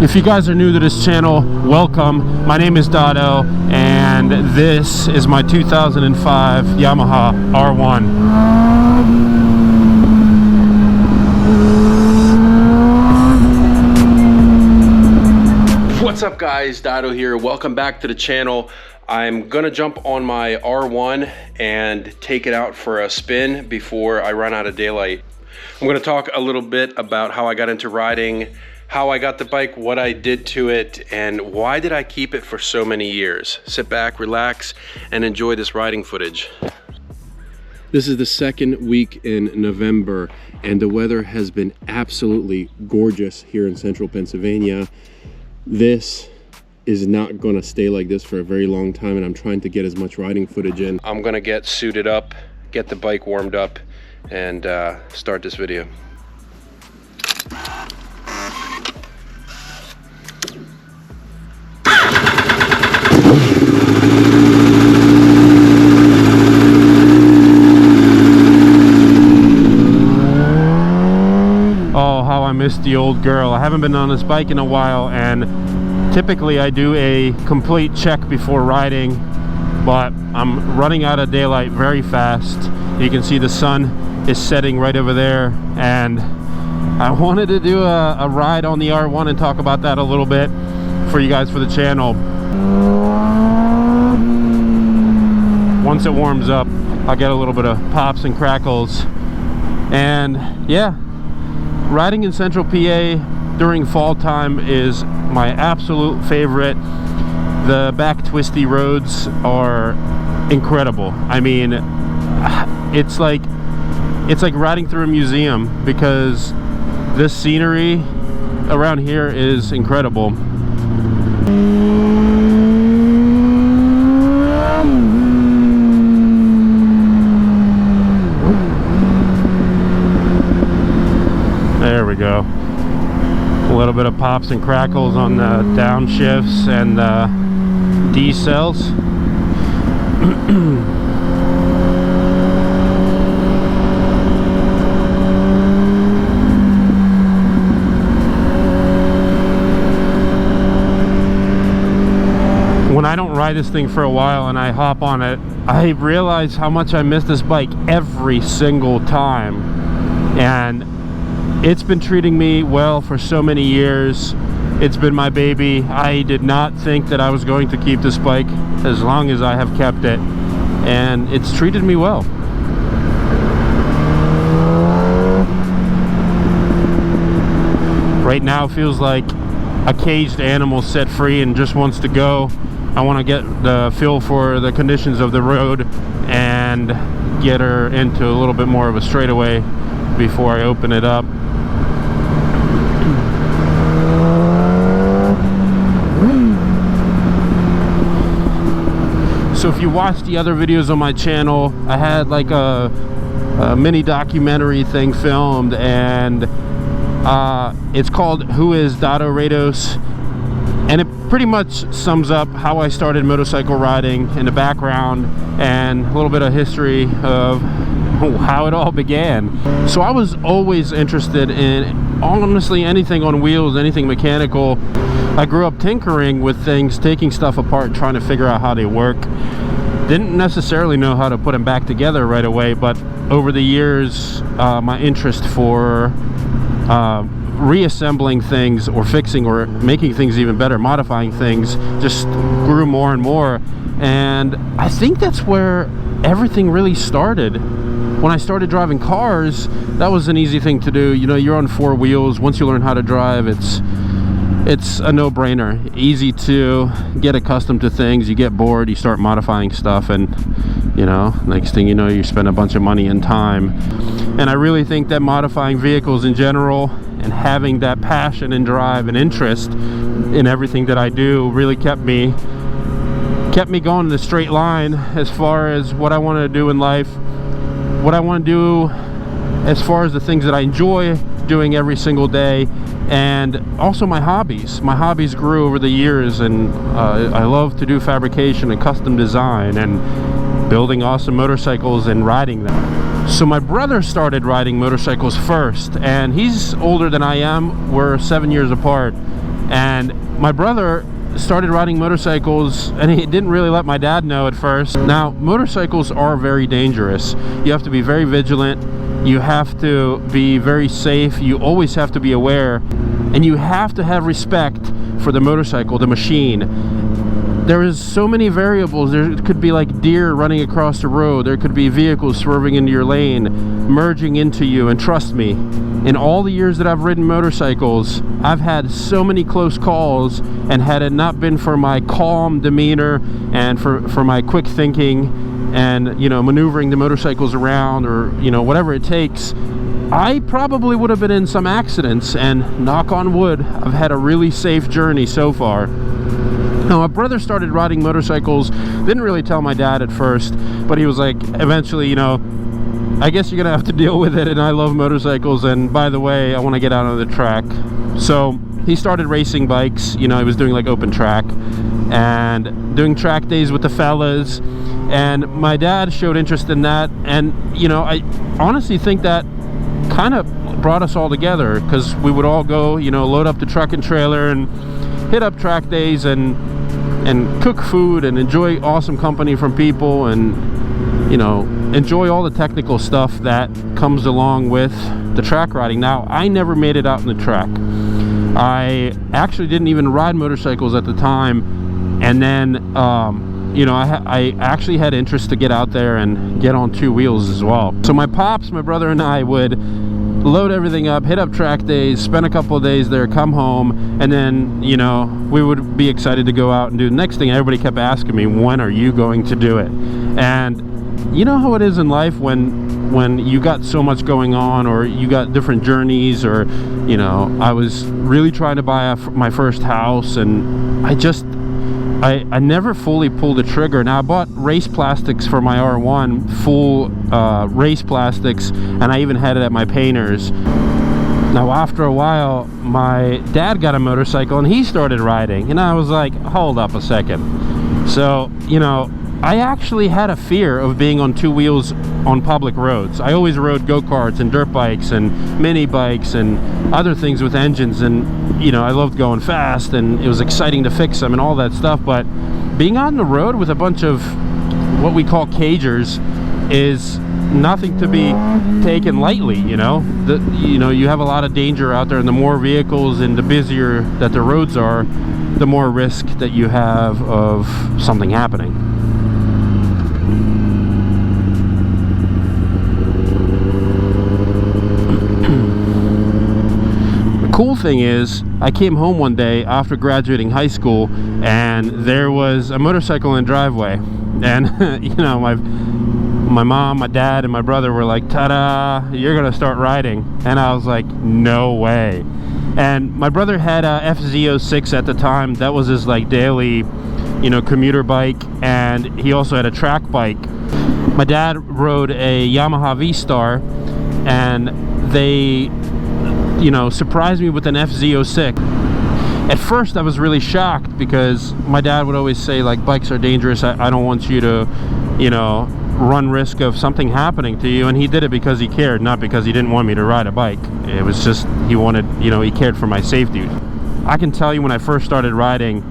If you guys are new to this channel, welcome. My name is Dado, and this is my 2005 Yamaha R1. What's up guys, Dado here. Welcome back to the channel. I'm gonna jump on my R1 and take it out for a spin before I run out of daylight. I'm gonna talk a little bit about how I got into riding, how I got the bike, what I did to it, and why did I keep it for so many years. Sit back, relax, and enjoy this riding footage. This is the second week in November, and the weather has been absolutely gorgeous here in central Pennsylvania. This is not gonna stay like this for a very long time, and I'm trying to get as much riding footage in. I'm gonna get suited up, get the bike warmed up, and start this video. Oh, how I miss the old girl. I haven't been on this bike in a while, and typically I do a complete check before riding, but I'm running out of daylight very fast. You can see the sun is setting right over there, and I wanted to do a ride on the R1 and talk about that a little bit for you guys for the channel. Once it warms up, I'll get a little bit of pops and crackles. And yeah, riding in central PA during fall time is my absolute favorite. The back twisty roads are incredible. I mean, it's like riding through a museum, because this scenery around here is incredible. There we go. A little bit of pops and crackles on the downshifts and D-cells. When I don't ride this thing for a while and I hop on it, I realize how much I miss this bike every single time. And it's been treating me well for so many years. It's been my baby. I did not think that I was going to keep this bike as long as I have kept it, and it's treated me well. Right now it feels like a caged animal set free and just wants to go. I want to get the feel for the conditions of the road and get her into a little bit more of a straightaway before I open it up. So if you watch the other videos on my channel, I had like a mini documentary thing filmed, and it's called Who is Dado Rados? And it pretty much sums up how I started motorcycle riding in the background and a little bit of history of how it all began. So I was always interested in honestly anything on wheels, anything mechanical. I grew up tinkering with things, taking stuff apart and trying to figure out how they work. Didn't necessarily know how to put them back together right away, but over the years my interest for reassembling things or fixing or making things even better, modifying things, just grew more and more. And I think that's where everything really started. When I started driving cars, that was an easy thing to do. You know, you're on four wheels. Once you learn how to drive, it's a no-brainer. Easy to get accustomed to things. You get bored, you start modifying stuff, and you know, next thing you know, you spend a bunch of money and time. And I really think that modifying vehicles in general and having that passion and drive and interest in everything that I do really kept me going in a straight line as far as what I want to do in life, what I want to do as far as the things that I enjoy, doing every single day. And also my hobbies grew over the years, and I love to do fabrication and custom design and building awesome motorcycles and riding them. So my brother started riding motorcycles first, and he's older than I am. We're 7 years apart, and my brother started riding motorcycles, and he didn't really let my dad know at first. Now, motorcycles are very dangerous. You have to be very vigilant, you have to be very safe, you always have to be aware, and you have to have respect for the motorcycle, the machine. There is so many variables. There could be like deer running across the road, there could be vehicles swerving into your lane, merging into you, and trust me, in all the years that I've ridden motorcycles, I've had so many close calls, and had it not been for my calm demeanor and for my quick thinking and, you know, maneuvering the motorcycles around, or, you know, whatever it takes, I probably would have been in some accidents. And knock on wood, I've had a really safe journey so far. Now, my brother started riding motorcycles, didn't really tell my dad at first, but he was like, eventually, you know, I guess you're gonna have to deal with it, and I love motorcycles, and by the way, I want to get out on the track. So he started racing bikes. You know, he was doing like open track and doing track days with the fellas, and my dad showed interest in that. And, you know, I honestly think that kind of brought us all together, because we would all go, you know, load up the truck and trailer and hit up track days and cook food and enjoy awesome company from people, and, you know, enjoy all the technical stuff that comes along with the track riding. Now, I never made it out in the track. I actually didn't even ride motorcycles at the time, and then you know, I actually had interest to get out there and get on two wheels as well. So my pops, my brother, and I would load everything up, hit up track days, spend a couple of days there, come home, and then, you know, we would be excited to go out and do the next thing. Everybody kept asking me, when are you going to do it? And you know how it is in life when you got so much going on, or you got different journeys, or, you know, I was really trying to buy my first house, and I never fully pulled the trigger. Now, I bought race plastics for my R1, full race plastics, and I even had it at my painter's. Now, after a while, my dad got a motorcycle and he started riding, and I was like, hold up a second. So, you know, I actually had a fear of being on two wheels on public roads. I always rode go-karts and dirt bikes and mini bikes and other things with engines, and, you know, I loved going fast, and it was exciting to fix them and all that stuff. But being on the road with a bunch of what we call cagers is nothing to be taken lightly. You know, you have a lot of danger out there, and the more vehicles and the busier that the roads are, the more risk that you have of something happening. Cool thing is, I came home one day after graduating high school, and there was a motorcycle in the driveway, and you know, my mom, my dad, and my brother were like, ta-da, you're gonna start riding. And I was like, no way. And my brother had a FZ06 at the time. That was his like daily, you know, commuter bike, and he also had a track bike. My dad rode a Yamaha V-Star, and they, you know, surprised me with an FZ06. At first I was really shocked, because my dad would always say, like, bikes are dangerous, I don't want you to, you know, run risk of something happening to you. And he did it because he cared, not because he didn't want me to ride a bike. It was just, he wanted, you know, he cared for my safety. I can tell you, when I first started riding,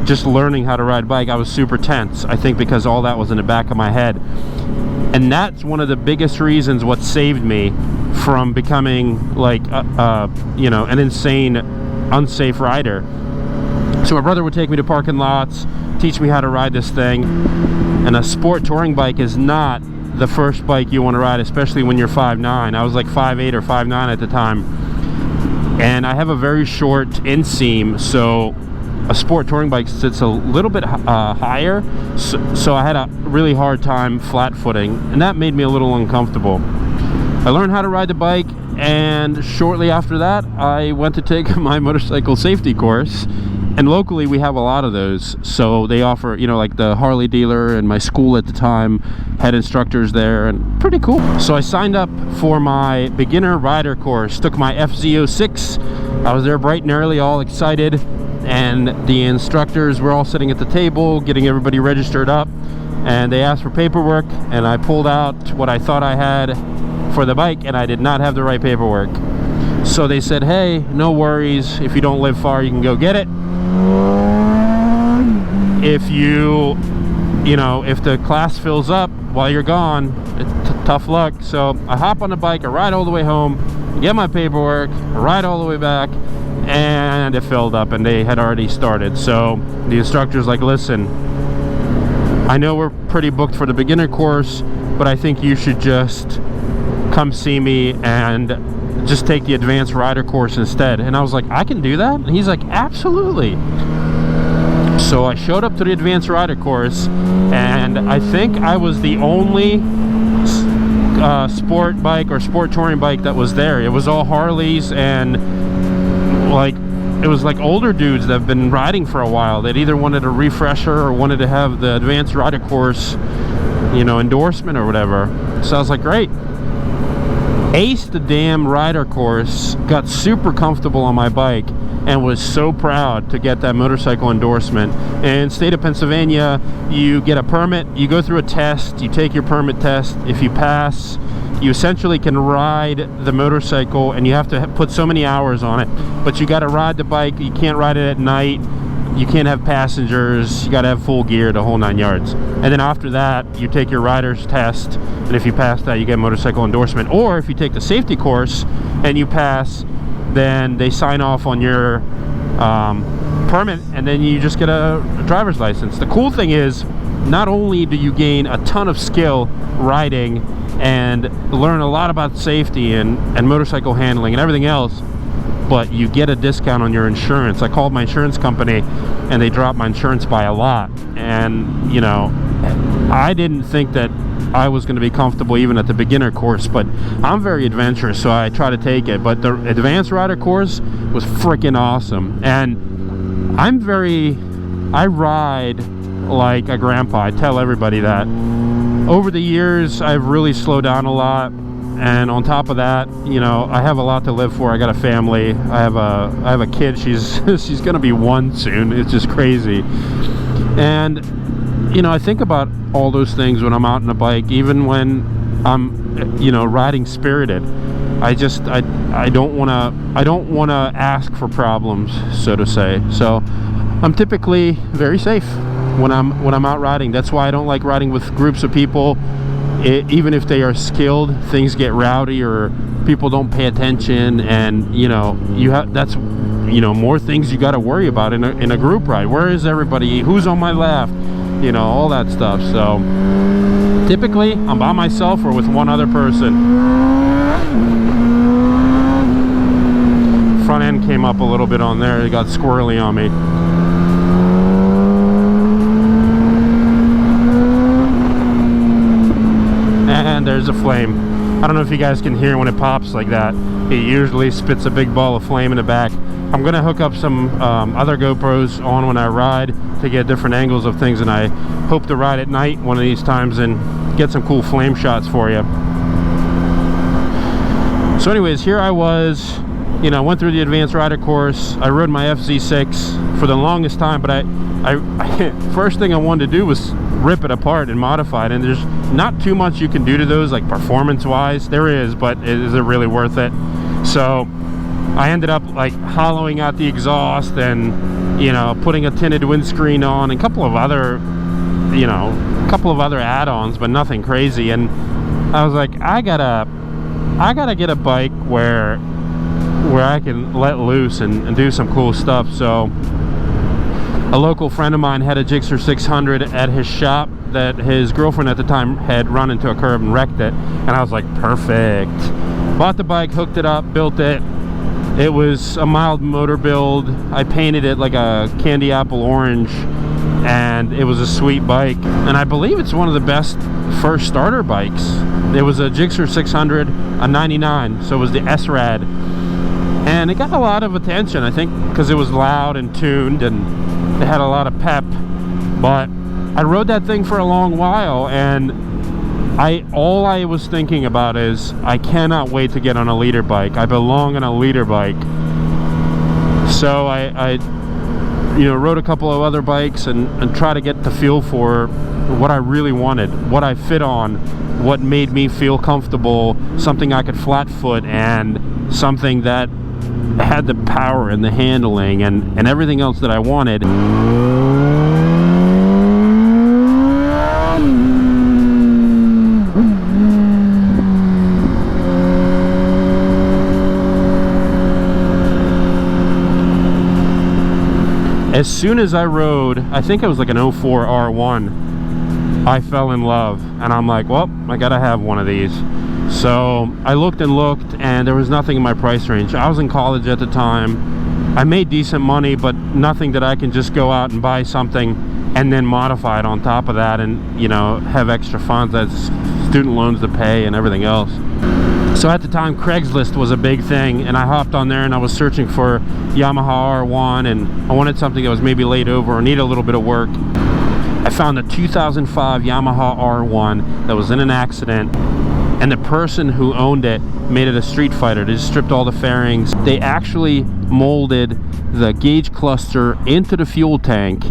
just learning how to ride a bike, I was super tense. I think because all that was in the back of my head. And that's one of the biggest reasons what saved me from becoming like you know, an insane, unsafe rider. So my brother would take me to parking lots, teach me how to ride this thing. And a sport touring bike is not the first bike you want to ride, especially when you're 5'9". I was like 5'8" or 5'9" at the time, and I have a very short inseam, so a sport touring bike sits a little bit higher, so I had a really hard time flat footing, and that made me a little uncomfortable. I learned how to ride the bike, and shortly after that I went to take my motorcycle safety course. And locally we have a lot of those, so they offer, you know, like the Harley dealer and my school at the time had instructors there, and pretty cool. So I signed up for my beginner rider course, took my FZ06. I was there bright and early, all excited, and the instructors were all sitting at the table getting everybody registered up, and they asked for paperwork, and I pulled out what I thought I had for the bike, and I did not have the right paperwork. So they said, hey, no worries, if you don't live far you can go get it. If if the class fills up while you're gone, tough luck. So I hop on the bike, I ride all the way home, get my paperwork, I ride all the way back, and it filled up and they had already started. So the instructor's like, listen, I know we're pretty booked for the beginner course, but I think you should just come see me and just take the advanced rider course instead. And I was like, I can do that? And he's like, absolutely. So I showed up to the advanced rider course, and I think I was the only sport bike or sport touring bike that was there. It was all Harleys, and it was like older dudes that have been riding for a while that either wanted a refresher or wanted to have the advanced rider course, endorsement or whatever. So I was like, great. Aced the damn rider course, got super comfortable on my bike, and was so proud to get that motorcycle endorsement. In state of Pennsylvania, you get a permit, you go through a test, you take your permit test. If you pass, you essentially can ride the motorcycle, and you have to put so many hours on it, but you got to ride the bike. You can't ride it at night, you can't have passengers, you got to have full gear, the whole 9 yards. And then after that, you take your rider's test, and if you pass that, you get a motorcycle endorsement. Or if you take the safety course and you pass, then they sign off on your permit, and then you just get a driver's license. The cool thing is, not only do you gain a ton of skill riding and learn a lot about safety and motorcycle handling and everything else, but you get a discount on your insurance. I called my insurance company and they dropped my insurance by a lot. And I didn't think that I was going to be comfortable even at the beginner course, but I'm very adventurous, so I try to take it. But the advanced rider course was freaking awesome, and I ride like a grandpa. I tell everybody that. Over the years, I've really slowed down a lot, and on top of that, I have a lot to live for. I got a family. I have a kid. She's going to be 1 soon. It's just crazy. And I think about all those things when I'm out on a bike, even when I'm riding spirited. I don't want to ask for problems, so to say. So I'm typically very safe when I'm out riding. That's why I don't like riding with groups of people. Even if they are skilled, things get rowdy or people don't pay attention, and that's more things you got to worry about in a group ride. Where is everybody? Who's on my left? All that stuff. So typically I'm by myself or with one other person. Front end came up a little bit on there. It got squirrely on me. And there's a flame. I don't know if you guys can hear when it pops like that. It usually spits a big ball of flame in the back. I'm gonna hook up some other GoPros on when I ride to get different angles of things, and I hope to ride at night one of these times and get some cool flame shots for you. So anyways, here I was, went through the advanced rider course. I rode my FZ6 for the longest time, but I first thing I wanted to do was rip it apart and modify it, and there's not too much you can do to those, like performance wise. There is, but is it really worth it? So I ended up like hollowing out the exhaust and putting a tinted windscreen on, and a couple of other add-ons, but nothing crazy. And I was like, I gotta get a bike where I can let loose and do some cool stuff. So a local friend of mine had a Gixxer 600 at his shop that his girlfriend at the time had run into a curb and wrecked it, and I was like, perfect. Bought the bike, hooked it up, built it. It was a mild motor build. I painted it like a candy apple orange, and it was a sweet bike. And I believe it's one of the best first starter bikes It was a Gixxer 600, a 99, so it was the S-Rad. And it got a lot of attention, I think, because it was loud and tuned and it had a lot of pep. But I rode that thing for a long while, and all I was thinking about is I cannot wait to get on a leader bike. I belong on a leader bike. So I you know, rode a couple of other bikes and try to get the feel for what I really wanted, what I fit on, what made me feel comfortable, something I could flat foot, and something that had the power and the handling and everything else that I wanted. As soon as I rode, I think it was like an 04 R1, I fell in love, and I'm like, well, I gotta have one of these. So I looked and looked, and there was nothing in my price range. I was in college at the time. I made decent money, but nothing that I can just go out and buy something and then modify it on top of that and, you know, have extra funds. That's student loans to pay and everything else. So at the time, Craigslist was a big thing, and I hopped on there and I was searching for Yamaha R1, and I wanted something that was maybe laid over or needed a little bit of work. I found a 2005 Yamaha R1 that was in an accident, and the person who owned it made it a street fighter. They just stripped all the fairings. They actually molded the gauge cluster into the fuel tank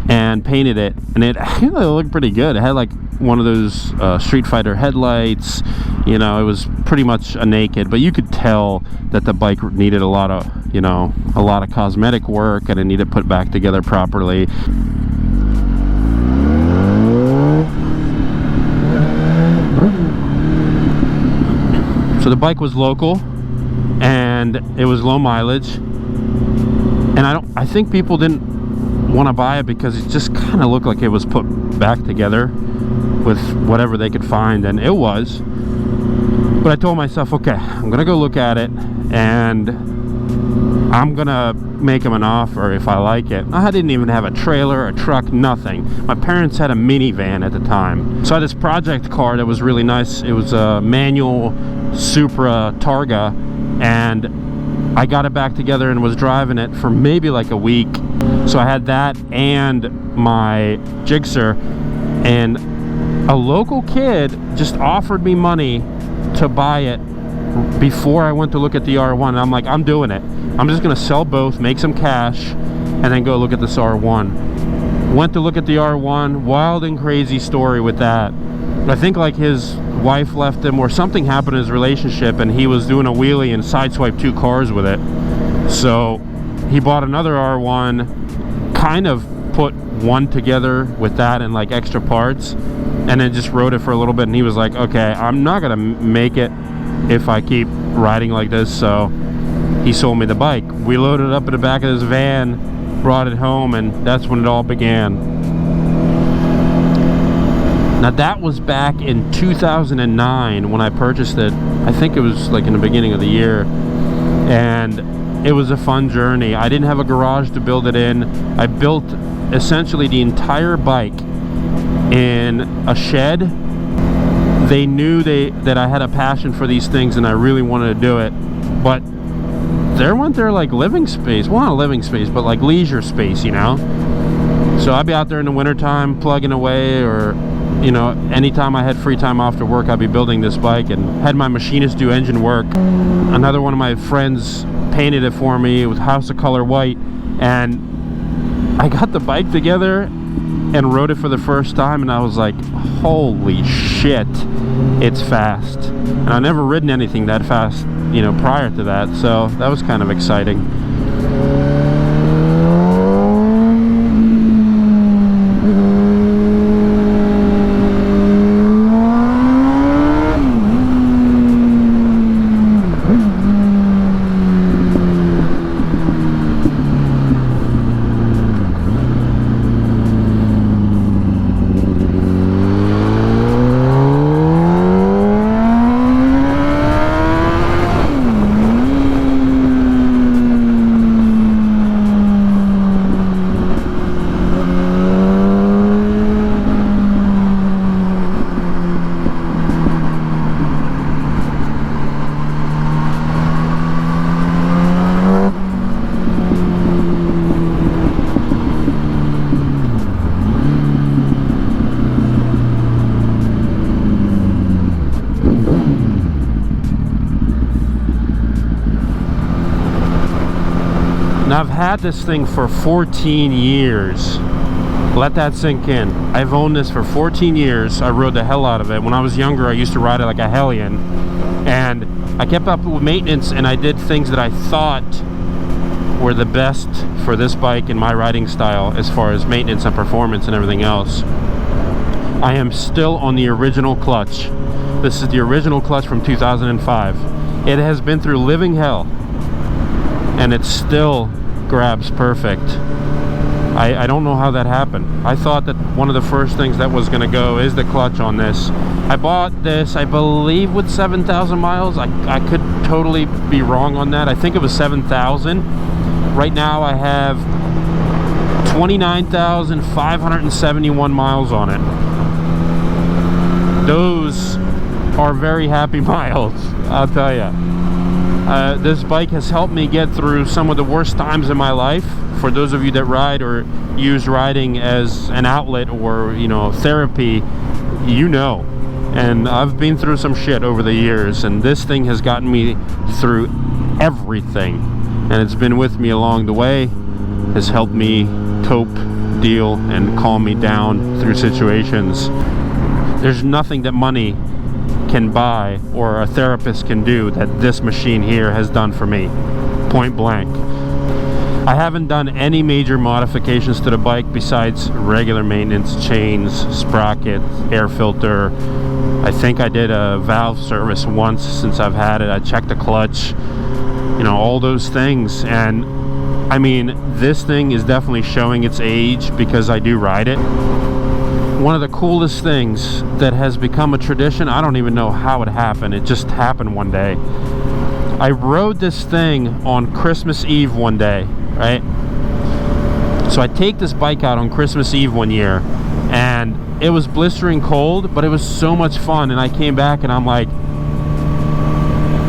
and painted it, and it actually looked pretty good. It had like one of those street fighter headlights. You know, it was pretty much a naked, but you could tell that the bike needed a lot of, you know, a lot of cosmetic work, and it needed put back together properly. So the bike was local and it was low mileage, and I think people didn't want to buy it because it just kind of looked like it was put back together with whatever they could find, and it was. But I told myself, okay, I'm gonna go look at it and I'm gonna make them an offer if I like it. I didn't even have a trailer, a truck, nothing. My parents had a minivan at the time. So I had this project car that was really nice. It was a manual Supra Targa, and I got it back together and was driving it for maybe like a week. So I had that and my Gixxer, and a local kid just offered me money to buy it before I went to look at the R1. And I'm like, I'm doing it. I'm just gonna sell both, make some cash, and then go look at this R1. Went to look at the R1. Wild and crazy story with that. I think like his wife left him or something happened in his relationship, and he was doing a wheelie and sideswiped 2 cars with it. So he bought another R1, kind of put one together with that and like extra parts, and then just rode it for a little bit, and he was like, okay, I'm not gonna make it if I keep riding like this. So he sold me the bike. We loaded it up in the back of his van, brought it home, and that's when it all began. Now that was back in 2009 when I purchased it. I think it was like in the beginning of the year, and it was a fun journey. I didn't have a garage to build it in. I built essentially the entire bike in a shed. They knew that I had a passion for these things and I really wanted to do it, but there went their like living space, well, not living space, but like leisure space, you know. So I'd be out there in the wintertime plugging away, or you know, anytime I had free time after work, I'd be building this bike and had my machinist do engine work. Another one of my friends painted it for me with House of Color White, and I got the bike together and rode it for the first time, and I was like, holy shit, it's fast. And I've never ridden anything that fast, you know, prior to that, so that was kind of exciting. I've had this thing for 14 years. Let that sink in. I've owned this for 14 years. I rode the hell out of it. When I was younger, I used to ride it like a hellion. And I kept up with maintenance, and I did things that I thought were the best for this bike and my riding style as far as maintenance and performance and everything else. I am still on the original clutch. This is the original clutch from 2005. It has been through living hell, and it still grabs perfect. I don't know how that happened. I thought that one of the first things that was going to go is the clutch on this. I bought this, I believe, with 7,000 miles. I could totally be wrong on that. I think it was 7,000. Right now I have 29,571 miles on it. Those are very happy miles, I'll tell you. This bike has helped me get through some of the worst times in my life. For those of you that ride or use riding as an outlet or, you know, therapy, you know. And I've been through some shit over the years, and this thing has gotten me through everything. And it's been with me along the way, has helped me cope, deal, and calm me down through situations. There's nothing that money can buy or a therapist can do that this machine here has done for me, point blank. I haven't done any major modifications to the bike besides regular maintenance, chains, sprocket, air filter. I think I did a valve service once since I've had it. I checked the clutch, you know, all those things. And I mean, this thing is definitely showing its age because I do ride it. One of the coolest things that has become a tradition, I don't even know how it happened, it just happened one day. I rode this thing on Christmas Eve one day, right? So I take this bike out on Christmas Eve one year, and it was blistering cold, but it was so much fun. And I came back and I'm like,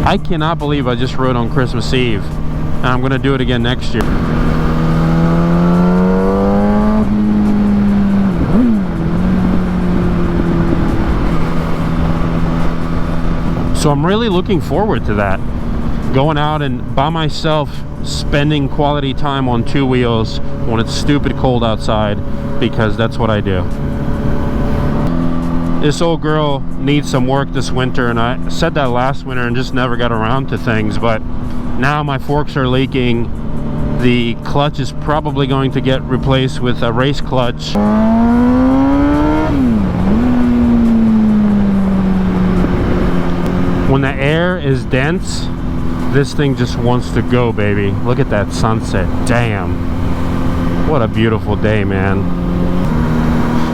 I cannot believe I just rode on Christmas Eve, and I'm gonna do it again next year. So I'm really looking forward to that. Going out and by myself, spending quality time on two wheels when it's stupid cold outside, because that's what I do. This old girl needs some work this winter, and I said that last winter and just never got around to things, but now my forks are leaking. The clutch is probably going to get replaced with a race clutch. When the air is dense, this thing just wants to go, baby. Look at that sunset. Damn. What a beautiful day, man.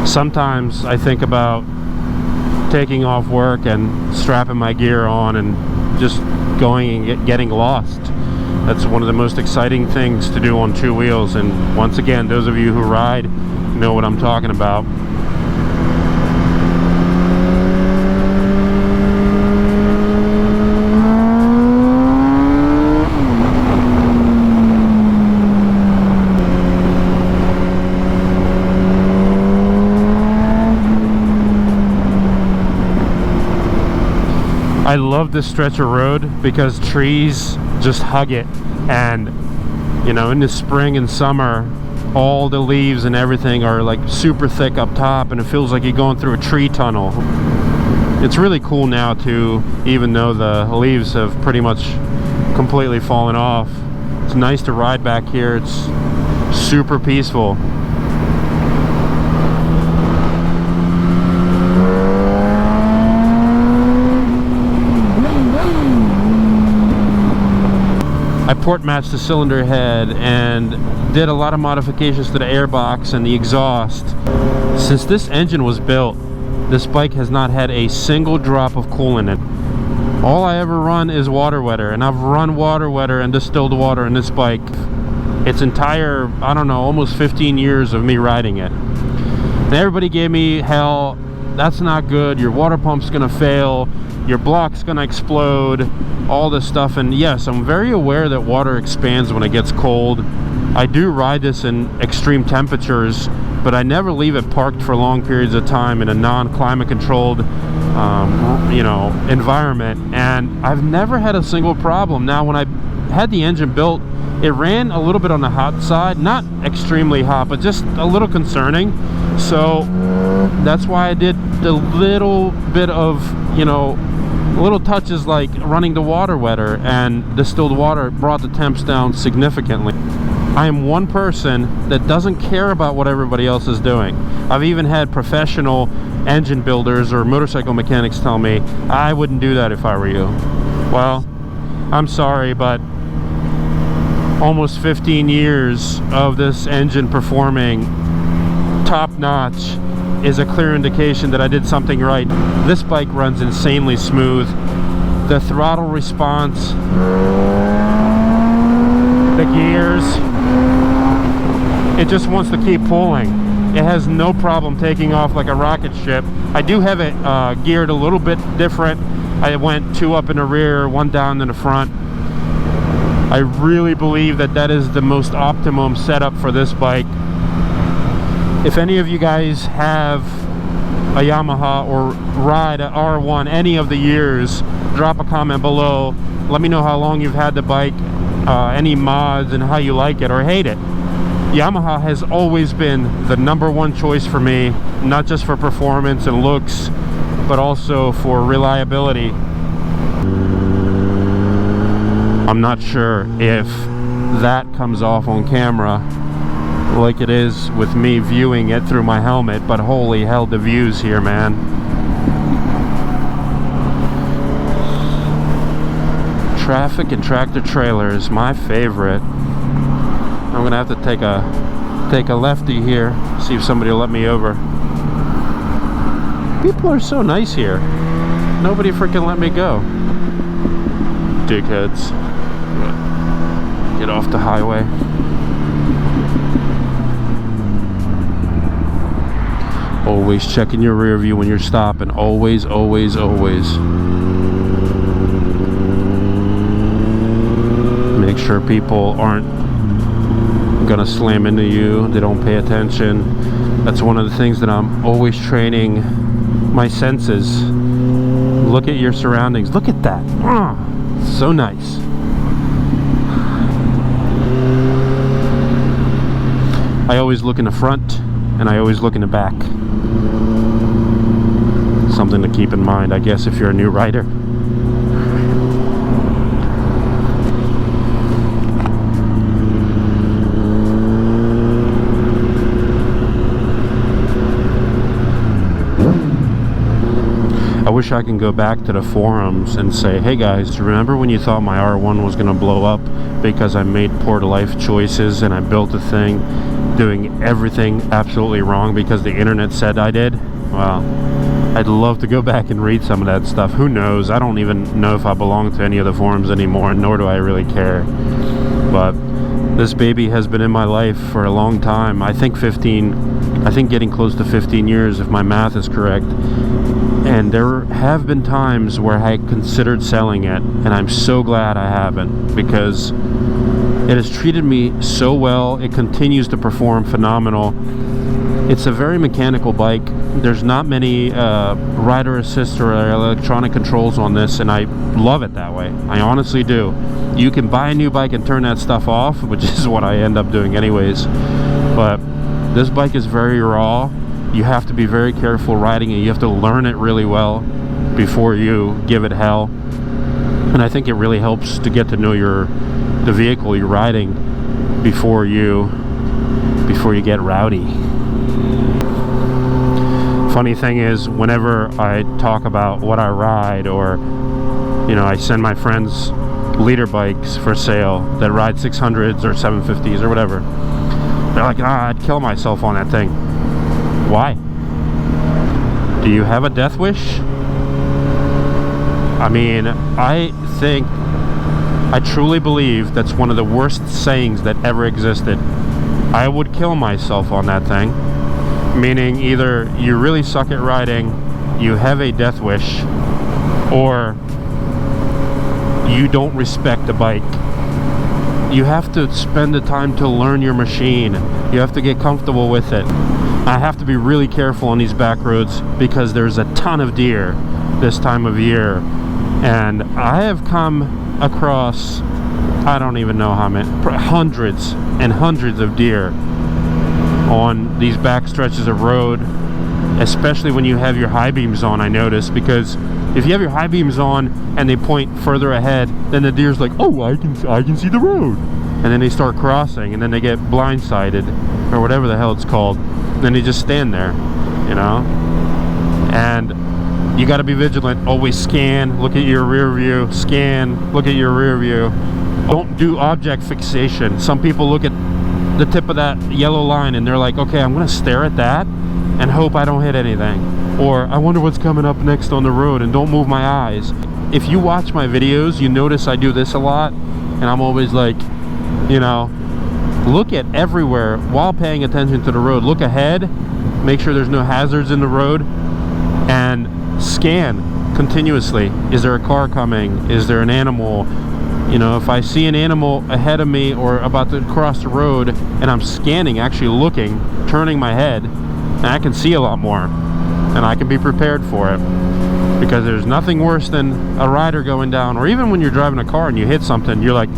Sometimes I think about taking off work and strapping my gear on and just going and getting lost. That's one of the most exciting things to do on two wheels. And once again, those of you who ride know what I'm talking about. I love this stretch of road because trees just hug it, and you know, in the spring and summer all the leaves and everything are like super thick up top, and it feels like you're going through a tree tunnel. It's really cool now too, even though the leaves have pretty much completely fallen off. It's nice to ride back here. It's super peaceful. I port matched the cylinder head and did a lot of modifications to the airbox and the exhaust. Since this engine was built, this bike has not had a single drop of coolant in it. All I ever run is water wetter, and I've run water wetter and distilled water in this bike its entire, I don't know, almost 15 years of me riding it. And everybody gave me hell. That's not good, your water pump's gonna fail, your block's gonna explode, all this stuff. And yes, I'm very aware that water expands when it gets cold. I do ride this in extreme temperatures, but I never leave it parked for long periods of time in a non-climate controlled you know, environment, and I've never had a single problem. Now when I had the engine built, it ran a little bit on the hot side, not extremely hot, but just a little concerning. So that's why I did the little bit of, you know, little touches like running the water wetter, and distilled water brought the temps down significantly. I am one person that doesn't care about what everybody else is doing. I've even had professional engine builders or motorcycle mechanics tell me, I wouldn't do that if I were you. Well, I'm sorry, but almost 15 years of this engine performing top notch is a clear indication that I did something right. This bike runs insanely smooth. The throttle response, the gears, it just wants to keep pulling. It has no problem taking off like a rocket ship. I do have it geared a little bit different. I went 2 up in the rear, 1 down in the front. I really believe that that is the most optimum setup for this bike. If any of you guys have a Yamaha or ride a R1 any of the years, drop a comment below. Let me know how long you've had the bike, any mods, and how you like it or hate it. Yamaha has always been the #1 choice for me, not just for performance and looks, but also for reliability. I'm not sure if that comes off on camera like it is with me viewing it through my helmet, but holy hell, the views here, man. Traffic and tractor trailers, my favorite. I'm gonna have to take a lefty here, see if somebody will let me over. People are so nice here. Nobody freaking let me go. Dickheads. Get off the highway. Always checking your rear view when you're stopping. Always, always, always. Make sure people aren't gonna slam into you. They don't pay attention. That's one of the things that I'm always training my senses. Look at your surroundings. Look at that. So nice. I always look in the front and I always look in the back. Something to keep in mind, I guess, if you're a new rider. I wish I can go back to the forums and say, hey guys, remember when you thought my R1 was gonna blow up because I made poor life choices and I built a thing doing everything absolutely wrong because the internet said I did? Well, I'd love to go back and read some of that stuff. Who knows? I don't even know if I belong to any of the forums anymore, nor do I really care. But this baby has been in my life for a long time. I think getting close to 15 years if my math is correct. And there have been times where I considered selling it, and I'm so glad I haven't, because it has treated me so well. It continues to perform phenomenal. It's a very mechanical bike. There's not many rider assist or electronic controls on this, and I love it that way. I honestly do. You can buy a new bike and turn that stuff off, which is what I end up doing anyways. But this bike is very raw. You have to be very careful riding it. You have to learn it really well before you give it hell. And I think it really helps to get to know the vehicle you're riding before you get rowdy. Funny thing is, whenever I talk about what I ride, or you know, I send my friends leader bikes for sale that ride 600s or 750s or whatever, they're like, I'd kill myself on that thing. Why? Do you have a death wish? I mean, I truly believe that's one of the worst sayings that ever existed. I would kill myself on that thing. Meaning, either you really suck at riding, you have a death wish, or you don't respect the bike. You have to spend the time to learn your machine. You have to get comfortable with it. I have to be really careful on these back roads because there's a ton of deer this time of year, and I have come across I don't even know how many, hundreds and hundreds of deer on these back stretches of road, especially when you have your high beams on. I notice, because if you have your high beams on and they point further ahead, then the deer's like, oh, I can see the road, and then they start crossing, and then they get blindsided or whatever the hell it's called. Then they just stand there, you know. And you got to be vigilant. Always scan, look at your rear view, scan, look at your rear view. Don't do object fixation. Some people look at the tip of that yellow line and they're like, okay, I'm gonna stare at that and hope I don't hit anything, or I wonder what's coming up next on the road, and don't move my eyes. If you watch my videos, you notice I do this a lot, and I'm always like, you know, look at everywhere while paying attention to the road. Look ahead, make sure there's no hazards in the road, and scan continuously. Is there a car coming? Is there an animal? You know, if I see an animal ahead of me or about to cross the road and I'm scanning, actually looking, turning my head, and I can see a lot more and I can be prepared for it. Because there's nothing worse than a rider going down, or even when you're driving a car and you hit something, you're like,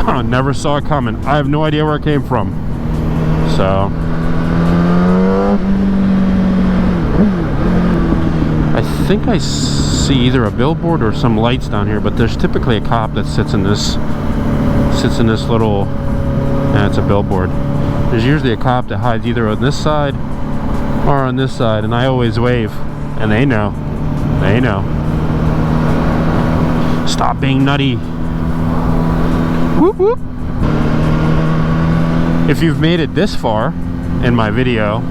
oh, never saw it coming. I have no idea where it came from. So I think I see either a billboard or some lights down here, but there's typically a cop that sits in this little, it's a billboard. There's usually a cop that hides either on this side or on this side, and I always wave, and they know. They know. Stop being nutty. Whoop whoop. If you've made it this far in my video,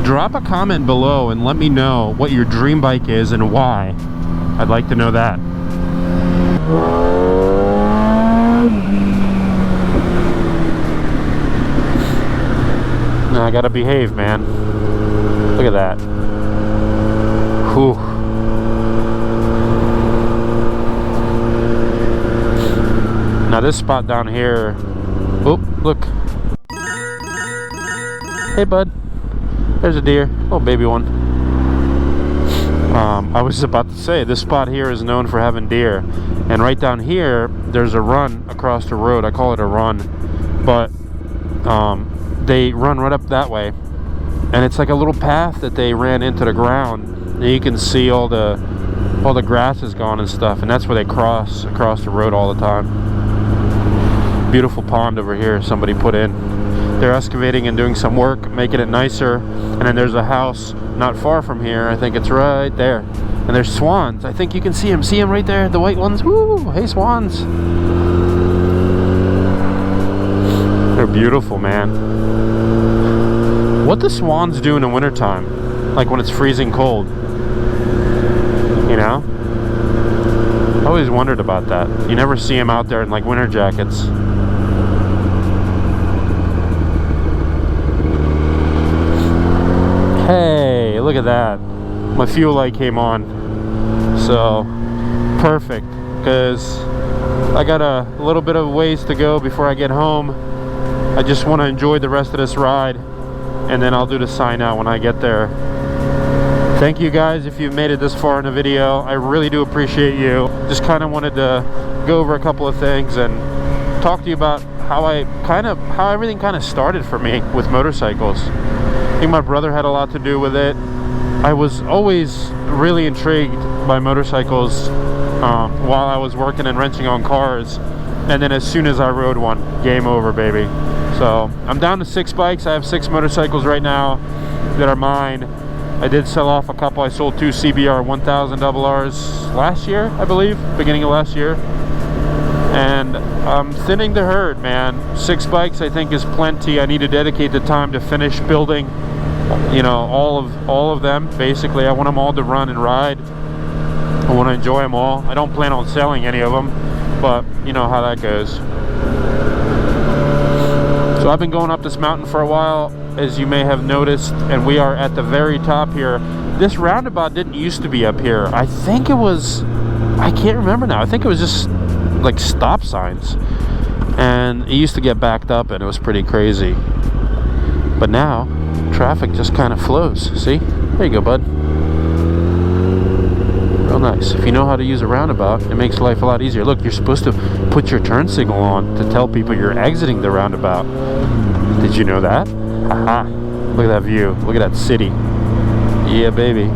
drop a comment below and let me know what your dream bike is and why. I'd like to know that. Now I gotta behave, man. Look at that. Whew. Now this spot down here. Oh, look. Hey, bud. There's a deer. Oh, baby one. I was about to say, this spot here is known for having deer. And right down here, there's a run across the road. I call it a run. But they run right up that way. And it's like a little path that they ran into the ground. And you can see all the grass is gone and stuff. And that's where they cross across the road all the time. Beautiful pond over here somebody put in. They're excavating and doing some work, making it nicer. And then there's a house not far from here. I think it's right there. And there's swans. I think you can see them. See them right there? The white ones? Woo! Hey, swans. They're beautiful, man. What do swans do in the wintertime? Like when it's freezing cold? You know? I always wondered about that. You never see them out there in like winter jackets. Hey, look at that. My fuel light came on. So, perfect. Because I got a little bit of ways to go before I get home. I just want to enjoy the rest of this ride. And then I'll do the sign out when I get there. Thank you guys if you've made it this far in the video. I really do appreciate you. Just kind of wanted to go over a couple of things and talk to you about how everything kind of started for me with motorcycles. I think my brother had a lot to do with it. I was always really intrigued by motorcycles while I was working and wrenching on cars. And then as soon as I rode one, game over, baby. So I'm down to 6 bikes. I have 6 motorcycles right now that are mine. I did sell off a couple. I sold 2 CBR 1000 RRs last year, I believe, beginning of last year. And I'm thinning the herd, man. 6 bikes I think is plenty. I need to dedicate the time to finish building, you know, all of them. Basically, I want them all to run and ride. I want to enjoy them all. I don't plan on selling any of them, but you know how that goes. So I've been going up this mountain for a while, as you may have noticed, and we are at the very top here. This roundabout didn't used to be up here. I think it was, I can't remember now. I think it was just like stop signs, and it used to get backed up and it was pretty crazy. But now traffic just kind of flows. See, there you go, bud. Real nice. If you know how to use a roundabout, it makes life a lot easier. Look, you're supposed to put your turn signal on to tell people you're exiting the roundabout. Did you know that? Haha. Look at that view. Look at that city. Yeah, baby.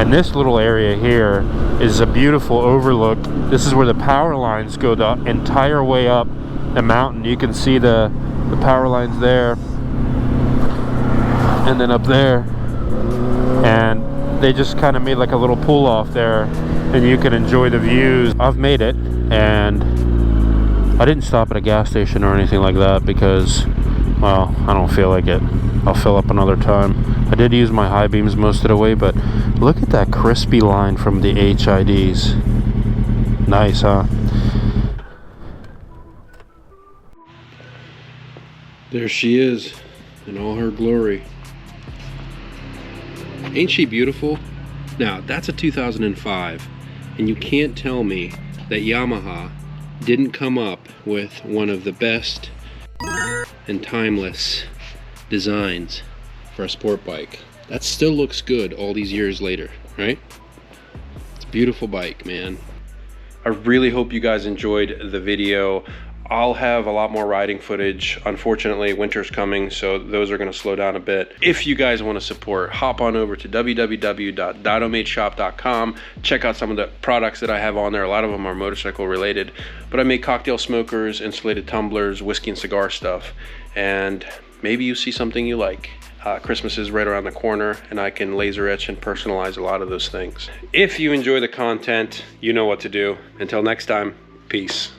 And this little area here is a beautiful overlook. This is where the power lines go the entire way up the mountain. You can see the power lines there, and then up there, and they just kind of made like a little pull off there, and you can enjoy the views. I've made it, and I didn't stop at a gas station or anything like that because, well, I don't feel like it. I'll fill up another time. I did use my high beams most of the way, but look at that crispy line from the HIDs. Nice, huh? There she is in all her glory. Ain't she beautiful? Now, that's a 2005, and you can't tell me that Yamaha didn't come up with one of the best and timeless designs for a sport bike. That still looks good all these years later, right? It's a beautiful bike, man. I really hope you guys enjoyed the video. I'll have a lot more riding footage. Unfortunately, winter's coming, so those are gonna slow down a bit. If you guys wanna support, hop on over to www.dadomadeshop.com. Check out some of the products that I have on there. A lot of them are motorcycle related, but I make cocktail smokers, insulated tumblers, whiskey and cigar stuff, and maybe you see something you like. Christmas is right around the corner, and I can laser etch and personalize a lot of those things. If you enjoy the content, you know what to do. Until next time, peace.